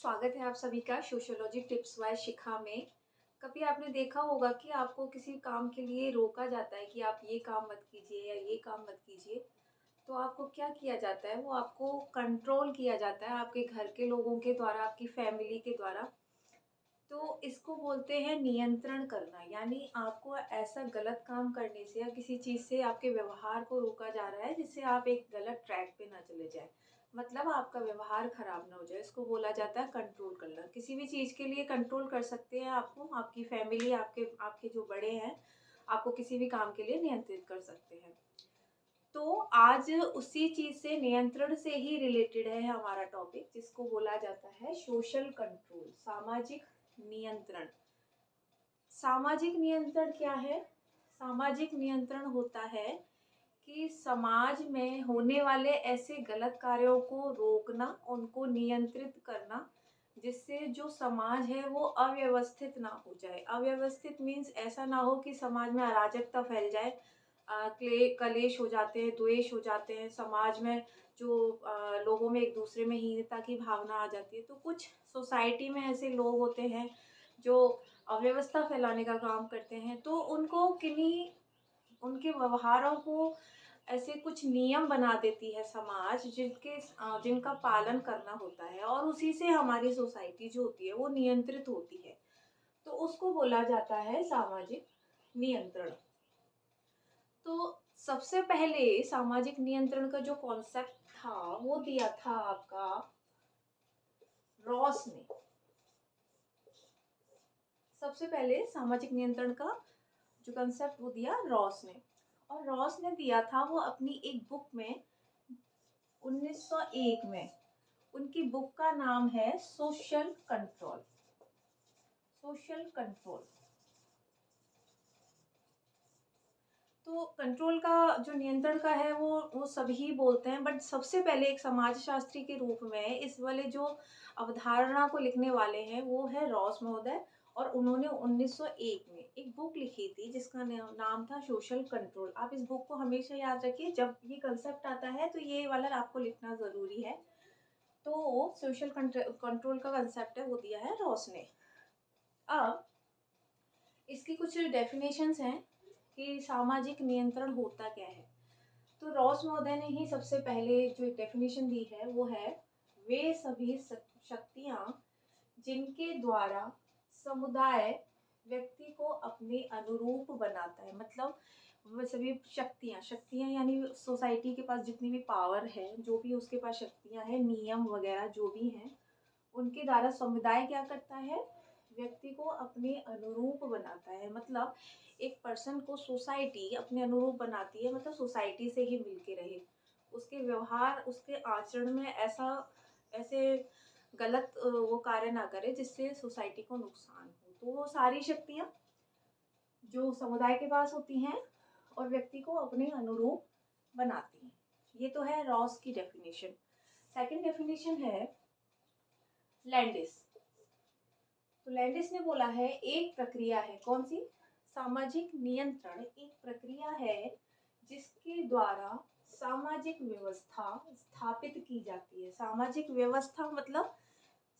स्वागत है आप सभी का सोशियोलॉजी टिप्स बाय शिखा में। कभी आपने देखा होगा कि आपको किसी काम के लिए रोका जाता है कि आप ये काम मत कीजिए या ये काम मत कीजिए, तो आपको क्या किया जाता है, वो आपको कंट्रोल किया जाता है आपके घर के लोगों के द्वारा, आपकी फैमिली के द्वारा। तो इसको बोलते हैं नियंत्रण करना, यानी आपको ऐसा गलत काम करने से या किसी चीज़ से आपके व्यवहार को रोका जा रहा है जिससे आप एक गलत ट्रैक पे ना चले जाएँ। मतलब आपका व्यवहार खराब ना हो जाए, इसको बोला जाता है कंट्रोल करना। किसी भी चीज़ के लिए कंट्रोल कर सकते हैं आपको, आपकी फैमिली, आपके आपके जो बड़े हैं, आपको किसी भी काम के लिए नियंत्रित कर सकते हैं। तो आज उसी चीज़ से, नियंत्रण से ही रिलेटेड है हमारा टॉपिक, जिसको बोला जाता है सोशल कंट्रोल, सामाजिक नियंत्रण। सामाजिक नियंत्रण क्या है? सामाजिक नियंत्रण होता है कि समाज में होने वाले ऐसे गलत कार्यों को रोकना, उनको नियंत्रित करना, जिससे जो समाज है वो अव्यवस्थित ना हो जाए। अव्यवस्थित मीन्स ऐसा ना हो कि समाज में अराजकता फैल जाए, कलेश हो जाते हैं, द्वेष हो जाते हैं समाज में, जो लोगों में एक दूसरे में हीनता की भावना आ जाती है। तो कुछ सोसाइटी में ऐसे लोग होते हैं जो अव्यवस्था फैलाने का काम करते हैं, तो उनको किन्हीं उनके व्यवहारों को ऐसे कुछ नियम बना देती है समाज, जिनका पालन करना होता है, और उसी से हमारी सोसाइटी जो होती है वो नियंत्रित होती है। तो उसको बोला जाता है सामाजिक नियंत्रण। तो सबसे पहले सामाजिक नियंत्रण का जो कॉन्सेप्ट था वो दिया था आपका रॉस ने। सबसे पहले सामाजिक नियंत्रण का जो कंसेप्ट वो दिया रॉस ने, और रॉस ने दिया था वो अपनी एक बुक में 1901 में। उनकी बुक का नाम है सोशल कंट्रोल। Social control. तो कंट्रोल का जो नियंत्रण का है वो सभी बोलते हैं, बट सबसे पहले एक समाजशास्त्री के रूप में इस वाले जो अवधारणा को लिखने वाले हैं वो है रॉस महोदय। और उन्होंने 1901 में एक बुक लिखी थी जिसका नाम था सोशल कंट्रोल। आप इस बुक को हमेशा याद रखिए, जब ये कंसेप्ट आता है तो ये वाला आपको लिखना ज़रूरी है। तो सोशल कंट्रोल का कंसेप्ट है वो दिया है रॉस ने। अब इसकी कुछ डेफिनेशंस हैं कि सामाजिक नियंत्रण होता क्या है। तो रॉस महोदय ने ही सबसे पहले जो एक डेफिनेशन दी है वो है, वे सभी शक्तियाँ जिनके द्वारा समुदाय व्यक्ति को अपने अनुरूप बनाता है। मतलब वो सभी शक्तियाँ शक्तियाँ यानी सोसाइटी के पास जितनी भी पावर है, जो भी उसके पास शक्तियाँ हैं, नियम वगैरह जो भी हैं, उनके द्वारा समुदाय क्या करता है, व्यक्ति को अपने अनुरूप बनाता है। मतलब एक पर्सन को सोसाइटी अपने अनुरूप बनाती है, मतलब सोसाइटी से ही मिलके रहे, उसके व्यवहार, उसके आचरण में ऐसे गलत वो कार्य ना करे जिससे सोसाइटी को नुकसान हो। तो वो सारी शक्तियाँ जो समुदाय के पास होती हैं और व्यक्ति को अपने अनुरूप बनाती हैं। ये तो है रॉस की डेफिनेशन। सेकंड डेफिनेशन है लैंडिस। तो लैंडिस ने बोला है एक प्रक्रिया है, कौन सी? सामाजिक नियंत्रण एक प्रक्रिया है जिसके द्वारा सामाजिक व्यवस्था स्थापित की जाती है। सामाजिक व्यवस्था मतलब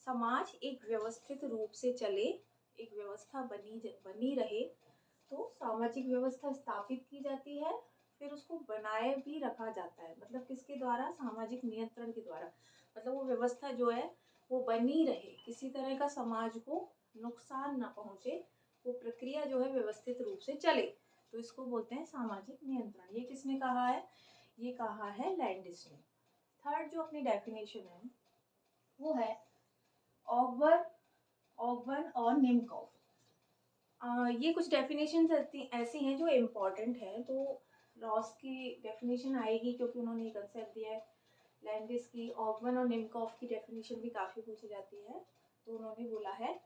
समाज एक व्यवस्थित रूप से चले, एक व्यवस्था बनी रहे, तो सामाजिक व्यवस्था स्थापित की जाती है, फिर उसको बनाए भी रखा जाता है। मतलब किसके द्वारा? सामाजिक नियंत्रण के द्वारा। मतलब वो व्यवस्था जो है वो बनी रहे, किसी तरह का समाज को नुकसान ना पहुंचे, वो प्रक्रिया जो है व्यवस्थित रूप से चले, तो इसको बोलते हैं सामाजिक नियंत्रण। ये किसने कहा है? ये कहा है लैंडिस ने। थर्ड जो अपनी डेफिनेशन है वो है ऑगबर्न ऑगबर्न और निमकॉफ। ये कुछ डेफिनेशंस ऐसी हैं जो इम्पोर्टेंट हैं। तो रॉस की डेफिनेशन आएगी क्योंकि उन्होंने ये कंसेप्ट दिया है। लैंडिस की, ऑगबर्न और निमकॉफ की डेफिनेशन भी काफ़ी पूछी जाती है। तो उन्होंने बोला है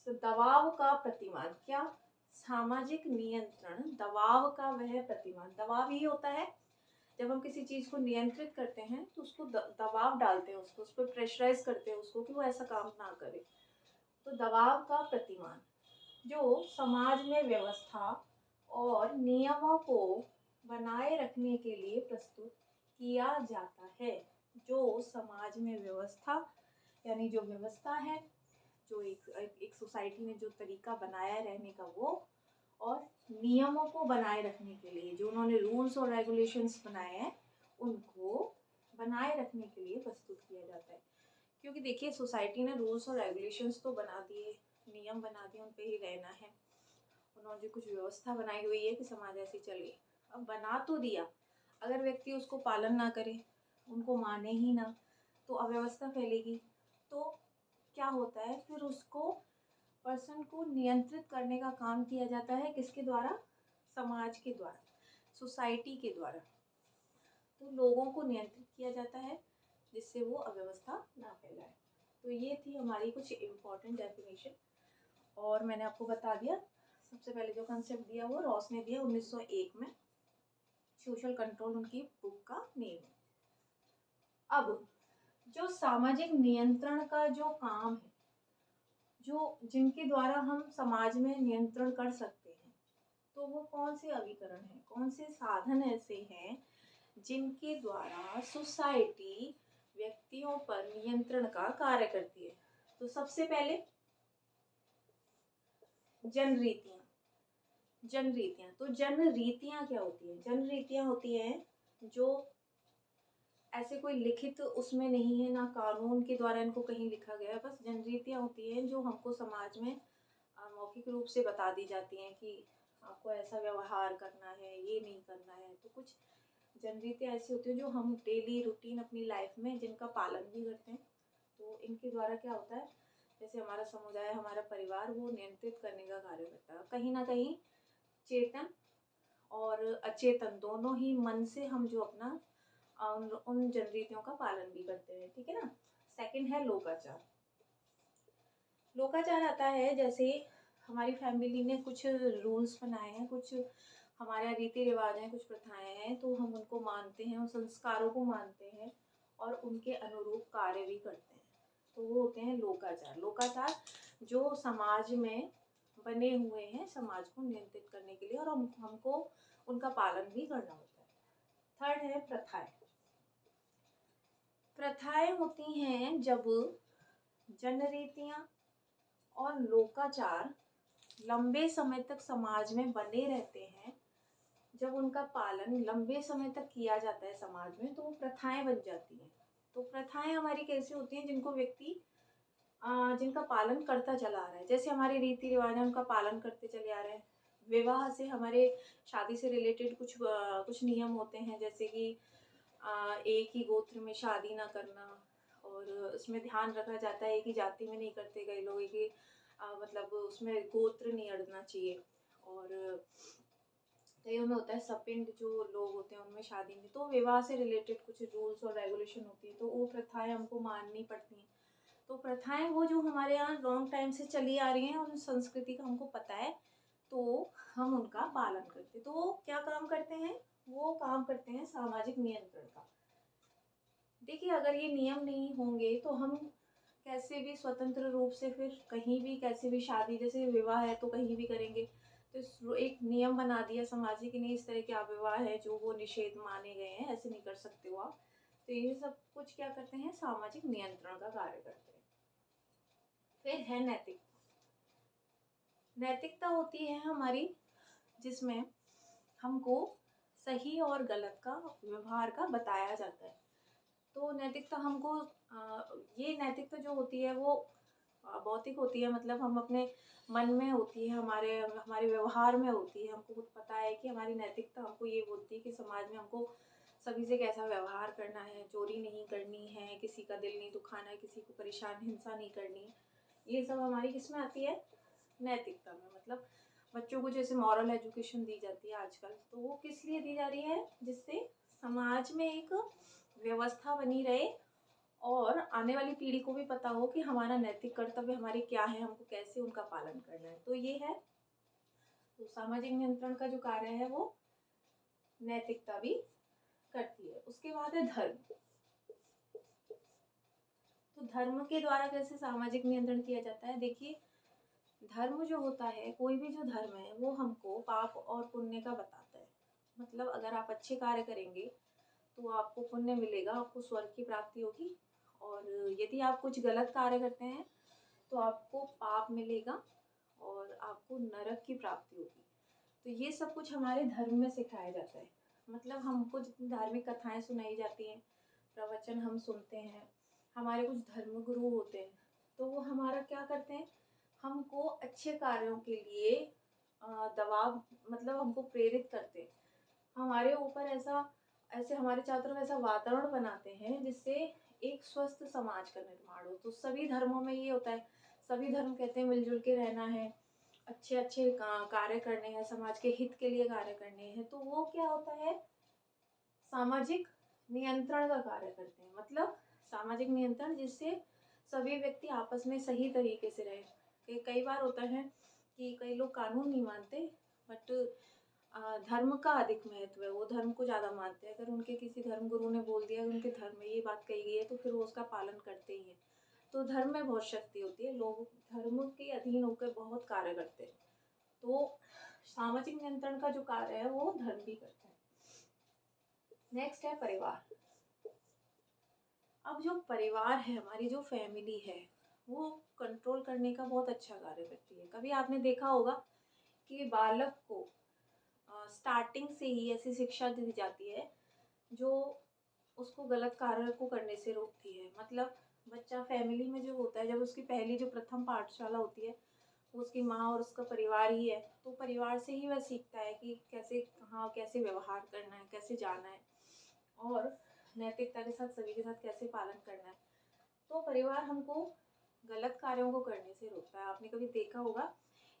दबाव का प्रतिमान। क्या? सामाजिक नियंत्रण दबाव का वह प्रतिमान। दबाव ही होता है, जब हम किसी चीज़ को नियंत्रित करते हैं तो उसको दबाव डालते हैं, उसको उस पर प्रेशराइज करते हैं उसको कि वो ऐसा काम ना करे। तो दबाव का प्रतिमान जो समाज में व्यवस्था और नियमों को बनाए रखने के लिए प्रस्तुत किया जाता है। जो समाज में व्यवस्था यानी जो व्यवस्था है, जो एक सोसाइटी ने जो तरीका बनाया है रहने का वो, और नियमों को बनाए रखने के लिए जो उन्होंने रूल्स और रेगुलेशंस बनाए हैं उनको बनाए रखने के लिए प्रस्तुत किया जाता है। क्योंकि देखिए सोसाइटी ने रूल्स और रेगुलेशंस तो बना दिए, नियम बना दिए, उन पे ही रहना है, उन्होंने जो कुछ व्यवस्था बनाई हुई है कि समाज ऐसे चले। अब बना तो दिया, अगर व्यक्ति उसको पालन ना करे, उनको माने ही ना, तो अव्यवस्था फैलेगी। तो क्या होता है फिर उसको पर्सन को नियंत्रित करने का काम किया जाता है, किसके द्वारा? समाज के द्वारा, सोसाइटी के द्वारा। तो लोगों को नियंत्रित किया जाता है जिससे वो अव्यवस्था ना फैलाए। तो ये थी हमारी कुछ इम्पोर्टेंट डेफिनेशन, और मैंने आपको बता दिया। सबसे पहले जो कंसेप्ट दिया वो रॉस ने दिया 1901 में, सोशल कंट्रोल उनकी बुक का नेम है। अब जो सामाजिक नियंत्रण का जो काम है, जो जिनके द्वारा हम समाज में नियंत्रण कर सकते हैं, तो वो कौन से अभिकरण हैं, कौन से साधन ऐसे हैं जिनके द्वारा सोसाइटी व्यक्तियों पर नियंत्रण का कार्य करती है? तो सबसे पहले जनरीतियां। जनरीतियां, तो जनरीतियां क्या होती है? जनरीतियां होती हैं जो ऐसे कोई लिखित उसमें नहीं है, ना कानून के द्वारा इनको कहीं लिखा गया है, बस जनरीतियां होती हैं जो हमको समाज में मौखिक रूप से बता दी जाती हैं कि आपको ऐसा व्यवहार करना है, ये नहीं करना है। तो कुछ जनरीतियां ऐसी होती हैं जो हम डेली रूटीन अपनी लाइफ में जिनका पालन भी करते हैं। तो इनके द्वारा क्या होता है, जैसे हमारा समुदाय, हमारा परिवार, वो नियंत्रित करने का कार्य करता है। कहीं ना कहीं चेतन और अचेतन दोनों ही मन से हम जो अपना उन जनरीतियों का पालन भी करते हैं, ठीक है ना। सेकंड है लोकाचार। लोकाचार आता है जैसे हमारी फैमिली ने कुछ रूल्स बनाए हैं, कुछ हमारे रीति रिवाज हैं, कुछ प्रथाएं हैं, तो हम उनको मानते हैं, उन संस्कारों को मानते हैं और उनके अनुरूप कार्य भी करते हैं। तो वो होते हैं लोकाचार। लोकाचार जो समाज में बने हुए हैं समाज को नियंत्रित करने के लिए, और हमको उनका पालन भी करना होता है। थर्ड है प्रथाएं। प्रथाएं होती हैं जब जनरीतियां और लोकाचार लंबे समय तक समाज में बने रहते हैं, जब उनका पालन लंबे समय तक किया जाता है समाज में, तो वो प्रथाएं बन जाती हैं। तो प्रथाएं हमारी कैसी होती हैं? जिनको व्यक्ति जिनका पालन करता चला आ रहा है, जैसे हमारे रीति रिवाज है उनका पालन करते चले आ रहे हैं। विवाह से हमारे शादी से रिलेटेड कुछ नियम होते हैं, जैसे कि एक ही गोत्र में शादी ना करना, और उसमें ध्यान रखा जाता है कि जाति में नहीं करते कई लोग, कि मतलब उसमें गोत्र नहीं अड़ना चाहिए। और कईयों में होता है सपिंड, जो लोग होते हैं उनमें शादी नहीं। तो विवाह से रिलेटेड कुछ रूल्स और रेगुलेशन होती है, तो वो प्रथाएं हमको माननी पड़ती हैं। तो प्रथाएं वो जो हमारे यहाँ लॉन्ग टाइम से चली आ रही हैं, उन संस्कृति का हमको पता है, तो हम उनका पालन करते हैं। तो वो क्या काम करते हैं? वो काम करते हैं सामाजिक नियंत्रण का। देखिए अगर ये नियम नहीं होंगे तो हम कैसे भी स्वतंत्र रूप से फिर कहीं भी कैसे भी शादी, जैसे विवाह है तो कहीं भी करेंगे। तो एक नियम बना दिया समाज ही कि नहीं, इस तरह के विवाह है जो वो निषेध माने गए हैं, ऐसे नहीं कर सकते हो आप। तो ये सब कुछ क्या करते हैं? सामाजिक नियंत्रण का कार्य करते हैं। फिर है नैतिकता। नैतिकता होती है हमारी जिसमें हमको सही और गलत का व्यवहार का बताया जाता है। तो नैतिकता हमको ये नैतिकता जो होती है वो भौतिक होती है, मतलब हम अपने मन में होती है, हमारे हमारे व्यवहार में होती है। हमको खुद पता है कि हमारी नैतिकता हमको ये बोलती है कि समाज में हमको सभी से कैसा व्यवहार करना है, चोरी नहीं करनी है, किसी का दिल नहीं दुखाना है, किसी को परेशान हिंसा नहीं करनी है। ये सब हमारी किस में आती है? नैतिकता में। मतलब बच्चों को जैसे मॉरल एजुकेशन दी जाती है आजकल, तो वो किस लिए दी जा रही है? जिससे समाज में एक व्यवस्था बनी रहे और आने वाली पीढ़ी को भी पता हो कि हमारा नैतिक कर्तव्य हमारे क्या है, हमको कैसे उनका पालन करना है। तो ये है, तो सामाजिक नियंत्रण का जो कार्य है वो नैतिकता भी करती है। उसके बाद है धर्म। तो धर्म के द्वारा कैसे सामाजिक नियंत्रण किया जाता है? देखिए धर्म जो होता है, कोई भी जो धर्म है वो हमको पाप और पुण्य का बताता है। मतलब अगर आप अच्छे कार्य करेंगे तो आपको पुण्य मिलेगा, आपको स्वर्ग की प्राप्ति होगी, और यदि आप कुछ गलत कार्य करते हैं तो आपको पाप मिलेगा और आपको नरक की प्राप्ति होगी। तो ये सब कुछ हमारे धर्म में सिखाया जाता है। मतलब हमको जितनी धार्मिक कथाएं सुनाई जाती हैं, प्रवचन हम सुनते हैं, हमारे कुछ धर्म गुरु होते हैं, तो वो हमारा क्या करते हैं, हमको अच्छे कार्यों के लिए दबाव, मतलब हमको प्रेरित करते हैं। हमारे ऊपर ऐसे हमारे चारों तरफ ऐसा वातावरण बनाते हैं जिससे एक स्वस्थ समाज का निर्माण हो। तो सभी धर्मों में ये होता है, सभी धर्म कहते हैं मिलजुल के रहना है, अच्छे अच्छे कार्य करने हैं, समाज के हित के लिए कार्य करने हैं। तो वो क्या होता है, सामाजिक नियंत्रण का कार्य करते हैं। मतलब सामाजिक नियंत्रण, जिससे सभी व्यक्ति आपस में सही तरीके से रहे। कई बार होता है कि कई लोग कानून नहीं मानते, बट धर्म का अधिक महत्व है, वो धर्म को ज़्यादा मानते हैं। अगर उनके किसी धर्म गुरु ने बोल दिया, उनके धर्म में ये बात कही गई है, तो फिर वो उसका पालन करते ही हैं। तो धर्म में बहुत शक्ति होती है, लोग धर्म के अधीन होकर बहुत कार्य करते हैं। तो सामाजिक नियंत्रण का जो कार्य है वो धर्म भी करता है। नेक्स्ट है परिवार। अब जो परिवार है, हमारी जो फैमिली है, वो कंट्रोल करने का बहुत अच्छा कार्य करती है। कभी आपने देखा होगा कि बालक को स्टार्टिंग से ही ऐसी शिक्षा दी जाती है जो उसको गलत कार्य को करने से रोकती है। मतलब बच्चा फैमिली में जो होता है, जब उसकी पहली जो प्रथम पाठशाला होती है वो उसकी माँ और उसका परिवार ही है। तो परिवार से ही वह सीखता है कि कैसे कहाँ कैसे व्यवहार करना है, कैसे जाना है और नैतिकता के साथ सभी के साथ कैसे पालन करना है। तो परिवार हमको गलत कार्यों को करने से रोकता है। आपने कभी देखा होगा,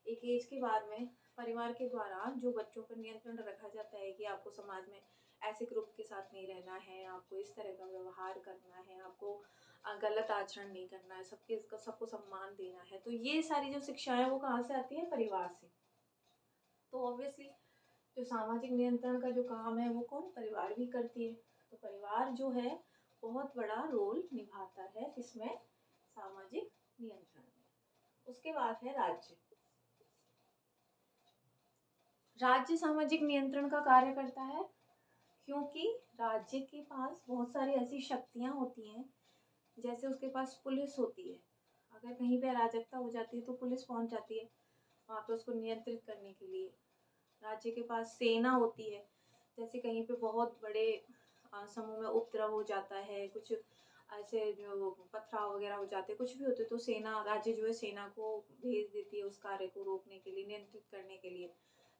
एक एज के बाद में परिवार के द्वारा जो बच्चों पर नियंत्रण रखा जाता है कि आपको समाज में ऐसे ग्रुप के साथ नहीं रहना है, आपको इस तरह का व्यवहार करना है, आपको गलत आचरण नहीं करना है, सबको सम्मान देना है। तो ये सारी जो शिक्षाएं वो कहाँ से आती है, परिवार से। तो ऑब्वियसली जो सामाजिक नियंत्रण का जो काम है वो कौन, परिवार भी करती है। तो परिवार जो है बहुत बड़ा रोल निभाता है इसमें, सामाजिक नियंत्रण में। उसके बाद है राज्य। राज्य सामाजिक नियंत्रण का कार्य करता है क्योंकि राज्य के पास बहुत सारी ऐसी शक्तियां होती हैं। जैसे उसके पास पुलिस होती है, अगर कहीं पे अराजकता हो जाती है तो पुलिस पहुंच जाती है वहाँ पे उसको नियंत्रित करने के लिए। राज्य के पास सेना होती है, जैसे कहीं पे बहुत बड़े समूह में उपद्रव हो जाता है, कुछ ऐसे जो पथराव वगैरह हो जाते हैं, कुछ भी होते, तो सेना, राज्य जो है सेना को भेज देती है उस कार्य को रोकने के लिए, नियंत्रित करने के लिए।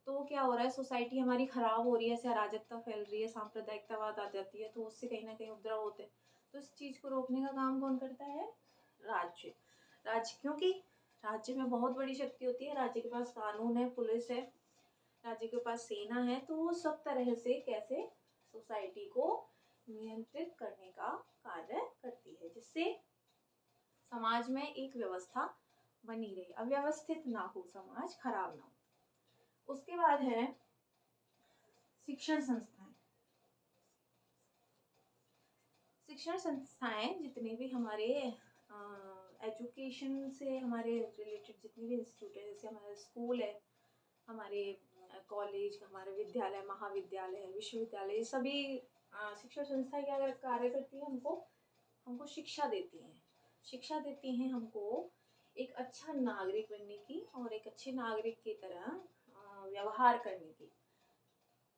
तो क्या हो रहा है, सोसाइटी हमारी खराब हो रही है, ऐसे अराजकता फैल रही है, सांप्रदायिकतावाद आ जाती है, तो उससे कहीं ना कहीं उपद्रव होते हैं। तो इस चीज को रोकने का काम कौन करता है, राज्य। राज्य, क्योंकि राज्य में बहुत बड़ी शक्ति होती है, राज्य के पास कानून है, पुलिस है, राज्य के पास सेना है, तो वो सब तरह से कैसे सोसाइटी को नियंत्रित करने का कार्य करती है, जिससे समाज में एक व्यवस्था बनी रहे, अव्यवस्थित ना हो, समाज खराब ना हो। उसके बाद है शिक्षण संस्थाएं। शिक्षण संस्थाएं जितने भी हमारे एजुकेशन से हमारे रिलेटेड जितने भी इंस्टीट्यूट है, जैसे हमारा स्कूल है, हमारे कॉलेज, हमारे विद्यालय, महाविद्यालय, विश्वविद्यालय, सभी शिक्षण संस्थाएं क्या कार्य करती है, हमको शिक्षा देती हैं। शिक्षा देती हैं हमको एक अच्छा नागरिक बनने की और एक अच्छे नागरिक की तरह व्यवहार करने की।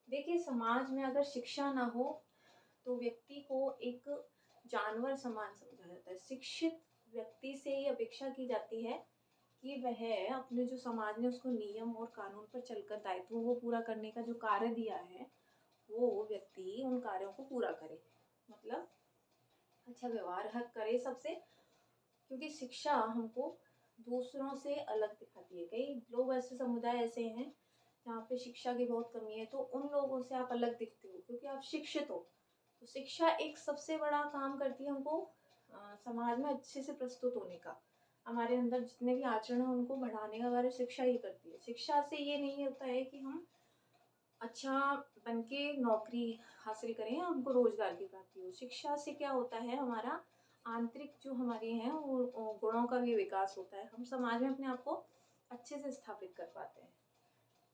देखिए, समाज में अगर शिक्षा ना हो तो व्यक्ति को एक जानवर समान समझा जाता है। शिक्षित व्यक्ति से ये अपेक्षा की जाती है कि वह अपने जो समाज ने उसको नियम और कानून पर चलकर दायित्व वो पूरा करने का जो कार्य दिया है, वो व्यक्ति उन कार्यों को पूरा करे, मतलब अच्छा व्यवहार हक करे सबसे। क्योंकि शिक्षा हमको दूसरों से अलग दिखाती है। कई लोग ऐसे समुदाय ऐसे हैं जहाँ पे शिक्षा की बहुत कमी है, तो उन लोगों से आप अलग दिखते हो क्योंकि आप शिक्षित हो। तो शिक्षा एक सबसे बड़ा काम करती है हमको समाज में अच्छे से प्रस्तुत होने का, हमारे अंदर जितने भी आचरण है उनको बढ़ाने का कार्य शिक्षा ही करती है। शिक्षा से ये नहीं होता है कि हम अच्छा बन के नौकरी हासिल करें या हमको रोजगार की प्राप्ति हो। शिक्षा से क्या होता है, हमारा आंतरिक जो हमारे हैं वो गुणों का भी विकास होता है, हम समाज में अपने आप को अच्छे से स्थापित कर पाते हैं।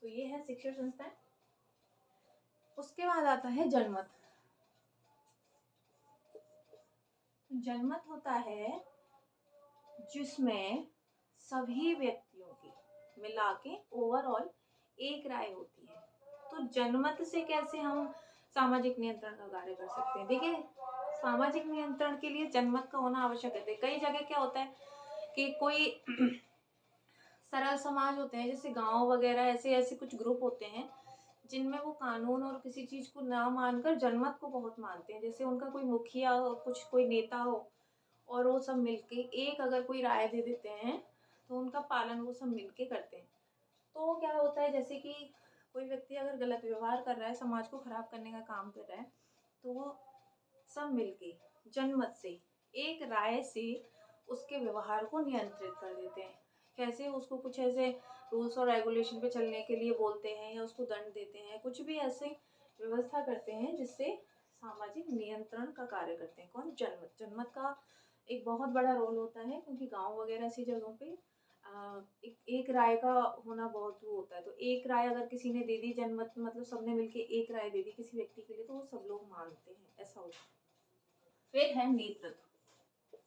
तो ये है शिक्षण संस्थाएं। उसके बाद आता है जनमत। जनमत होता है जिसमें सभी व्यक्तियों की मिला के ओवरऑल एक राय होती है। तो जनमत से कैसे हम सामाजिक नियंत्रण का कार्य कर सकते हैं? देखिए, सामाजिक नियंत्रण के लिए जनमत का होना आवश्यक है। कई जगह क्या होता है कि कोई सरल समाज होते हैं, जैसे गांव वगैरह, ऐसे ऐसे कुछ ग्रुप होते हैं जिनमें वो कानून और किसी चीज को ना मानकर जनमत को बहुत मानते हैं। जैसे उनका कोई मुखिया हो, कुछ कोई नेता हो, और वो सब मिलके एक अगर कोई राय दे देते हैं तो उनका पालन वो सब मिलके करते हैं। तो क्या होता है, जैसे कि कोई व्यक्ति अगर गलत व्यवहार कर रहा है, समाज को खराब करने का काम कर रहा है, तो वो सब मिलके जनमत से एक राय से उसके व्यवहार को नियंत्रित कर देते हैं। कैसे? उसको कुछ ऐसे रूल्स और रेगुलेशन पे चलने के लिए बोलते हैं या उसको दंड देते हैं, कुछ भी ऐसे व्यवस्था करते हैं जिससे सामाजिक नियंत्रण का कार्य करते हैं। कौन? जनमत। जनमत का एक बहुत बड़ा रोल होता है, क्योंकि गांव वगैरह ऐसी जगहों पे एक राय का होना बहुत वो होता है। तो एक राय अगर किसी ने दे दी, जनमत मतलब सबने मिलके एक राय दे दी किसी व्यक्ति के लिए, तो वो सब लोग मानते हैं, ऐसा होता है। फिर है नेतृत्व।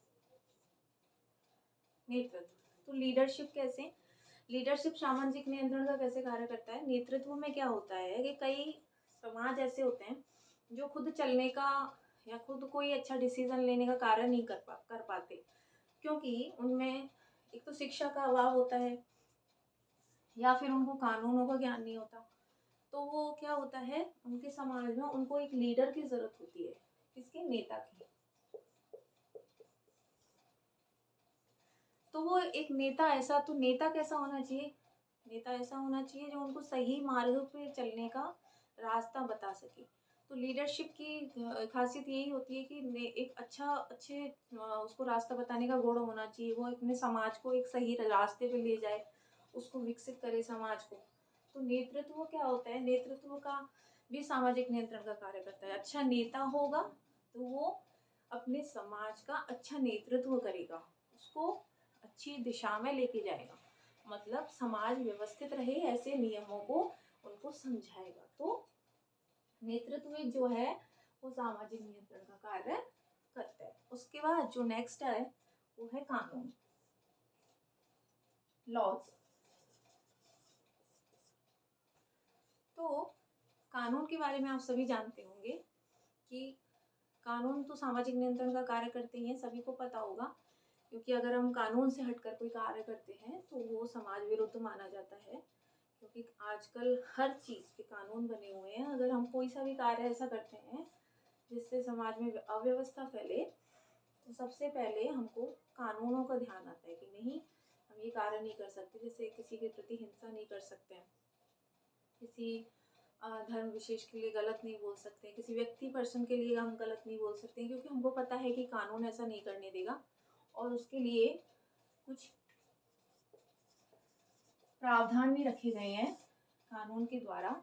नेतृत्व तो लीडरशिप कैसे? लीडरशिप सामाजिक नियंत्रण का कैसे कार्य करता है? नेतृत्व में क्या होता है कि कई समाज ऐसे होते हैं जो खुद चलने का या खुद कोई अच्छा डिसीजन लेने का कार्य नहीं कर पाते, क्योंकि उनमें एक तो शिक्षा का अभाव होता है या फिर उनको कानूनों का ज्ञान नहीं होता। तो वो क्या होता है, उनके समाज में उनको एक लीडर की जरूरत होती है। किसके? नेता की। तो वो एक नेता ऐसा, तो नेता कैसा होना चाहिए? नेता ऐसा होना चाहिए जो उनको सही मार्ग पे चलने का रास्ता बता सके। तो लीडरशिप की खासियत यही होती है कि एक अच्छे उसको रास्ता बताने का गुण होना चाहिए। वो अपने समाज को एक सही रास्ते पे ले जाए, उसको विकसित करे समाज को। तो नेतृत्व क्या होता है? नेतृत्व का भी सामाजिक नियंत्रण का कार्य करता है। अच्छा नेता होगा तो वो अपने समाज का अच्छा नेतृत्व करेगा, उसको अच्छी दिशा में लेके जाएगा, मतलब समाज व्यवस्थित रहे ऐसे नियमों को उनको समझाएगा। तो नेतृत्व जो है वो सामाजिक नियंत्रण का कार्य करता है। उसके बाद जो नेक्स्ट है वो है कानून, लॉज। तो कानून के बारे में आप सभी जानते होंगे कि कानून तो सामाजिक नियंत्रण का कार्य करते ही हैं, सभी को पता होगा। क्योंकि अगर हम कानून से हटकर कोई कार्य करते हैं तो वो समाज विरुद्ध माना जाता है, क्योंकि आजकल हर चीज के कानून बने हुए हैं। अगर हम कोई सा भी कार्य ऐसा करते हैं जिससे समाज में अव्यवस्था फैले, तो सबसे पहले हमको कानूनों का ध्यान आता है कि नहीं, हम ये कार्य नहीं कर सकते। जैसे किसी के प्रति हिंसा नहीं कर सकते हैं, किसी धर्म विशेष के लिए गलत नहीं बोल सकते, किसी व्यक्ति पर्सन के लिए हम गलत नहीं बोल सकते, क्योंकि हमको पता है कि कानून ऐसा नहीं करने देगा। और उसके लिए कुछ प्रावधान भी रखे गए हैं कानून के द्वारा,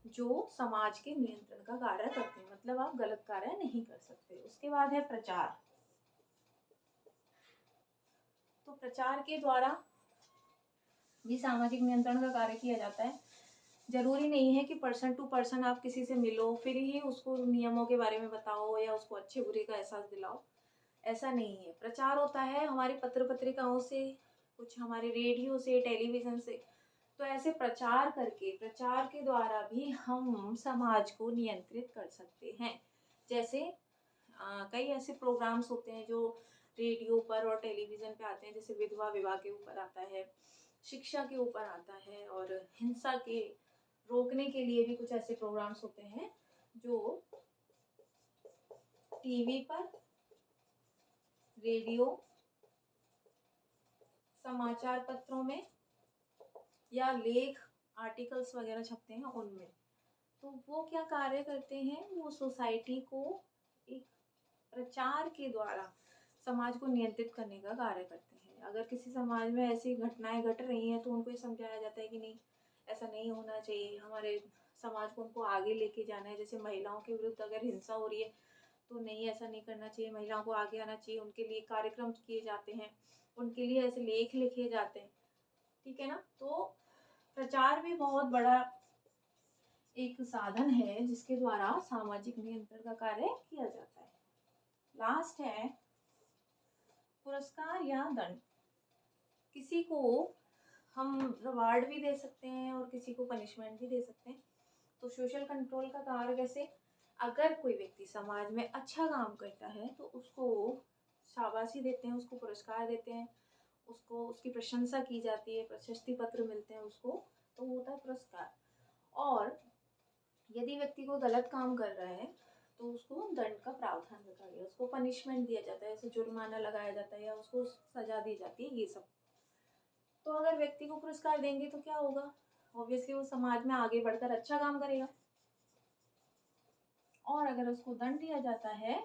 जो समाज के नियंत्रण का कार्य करते हैं। मतलब आप गलत कार्य नहीं कर सकते। उसके बाद है प्रचार। तो प्रचार के द्वारा भी सामाजिक नियंत्रण का कार्य किया जाता है। जरूरी नहीं है कि पर्सन टू पर्सन आप किसी से मिलो फिर ही उसको नियमों के बारे में बताओ या उसको अच्छे बुरे का एहसास दिलाओ, ऐसा नहीं है। प्रचार होता है हमारे पत्र पत्रिकाओं से, कुछ हमारे रेडियो से, टेलीविजन से। तो ऐसे प्रचार करके, प्रचार के द्वारा भी हम समाज को नियंत्रित कर सकते हैं। जैसे कई ऐसे प्रोग्राम्स होते हैं जो रेडियो पर और टेलीविजन पे आते हैं, जैसे विधवा विवाह के ऊपर आता है, शिक्षा के ऊपर आता है, और हिंसा के रोकने के लिए भी कुछ ऐसे प्रोग्राम्स होते हैं जो टीवी पर, रेडियो, समाचार पत्रों में या लेख आर्टिकल्स वगैरह छपते हैं उनमें। तो वो क्या कार्य करते हैं, वो सोसाइटी को एक प्रचार के द्वारा समाज को नियंत्रित करने का कार्य करते हैं। अगर किसी समाज में ऐसी घटनाएं घट रही हैं तो उनको ये समझाया जाता है कि नहीं, ऐसा नहीं होना चाहिए, हमारे समाज को उनको आगे लेके जाना है। जैसे महिलाओं के विरुद्ध अगर हिंसा हो रही है तो नहीं, ऐसा नहीं करना चाहिए, महिलाओं को आगे आना चाहिए, उनके लिए कार्यक्रम किए जाते हैं, उनके लिए ऐसे लेख लिखे जाते हैं। ठीक है ना? तो प्रचार भी बहुत बड़ा एक साधन है जिसके द्वारा सामाजिक नियंत्रण का कार्य किया जाता है। लास्ट है पुरस्कार या दंड, किसी को हम रिवार्ड भी दे सकते हैं और किसी को पनिशमेंट भी दे सकते हैं। तो सोशल कंट्रोल का कार्य कैसे, अगर कोई व्यक्ति समाज में अच्छा काम करता है तो उसको शाबाशी देते हैं, उसको पुरस्कार देते हैं, उसको उसकी प्रशंसा की जाती है, प्रशस्ति पत्र मिलते हैं उसको, तो वो होता है पुरस्कार। और यदि व्यक्ति को गलत काम कर रहा है तो उसको दंड का प्रावधान रखा गया, उसको पनिशमेंट दिया जाता है, जैसे जुर्माना लगाया जाता है या उसको सजा दी जाती है, ये सब। तो अगर व्यक्ति को पुरस्कार देंगे तो क्या होगा, ऑब्वियसली वो समाज में आगे बढ़कर अच्छा काम करेगा। और अगर उसको दंड दिया जाता है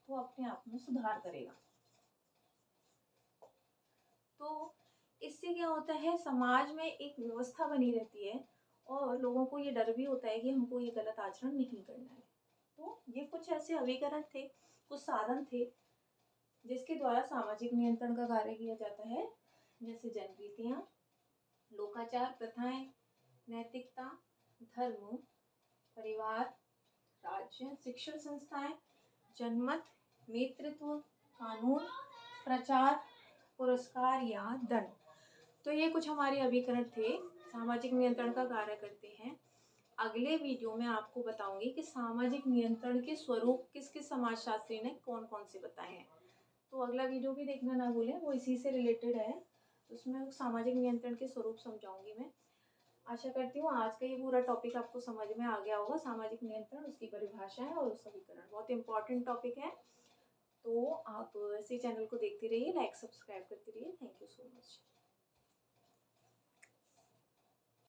तो अपने आप में सुधार करेगा। तो इससे क्या होता है, समाज में एक व्यवस्था बनी रहती है और लोगों को ये डर भी होता है कि हमको ये गलत आचरण नहीं करना है। तो ये कुछ ऐसे अभिकरण थे, कुछ साधन थे जिसके द्वारा सामाजिक नियंत्रण का कार्य किया जाता है, जैसे जनरीतियाँ, लोकाचार, प्रथाएं, नैतिकता, धर्म, परिवार, राज्य, शिक्षण संस्थाएं, जनमत, नेतृत्व, कानून, प्रचार, पुरस्कार या दंड। तो ये कुछ हमारे अभिकरण थे, सामाजिक नियंत्रण का कार्य करते हैं। अगले वीडियो में आपको बताऊंगी कि सामाजिक नियंत्रण के स्वरूप किस किस समाजशास्त्री ने कौन कौन से बताए हैं। तो अगला वीडियो भी देखना ना भूलें, वो इसी से रिलेटेड है। उसमें सामाजिक नियंत्रण के स्वरूप समझाऊंगी मैं। आशा करती हूँ आज का ये पूरा टॉपिक आपको समझ में आ गया होगा। सामाजिक नियंत्रण, उसकी परिभाषाएं और उसका समीकरण बहुत इंपॉर्टेंट टॉपिक है। तो आप ऐसे चैनल को देखते रहिए, लाइक सब्सक्राइब करते रहिए। Thank you so much.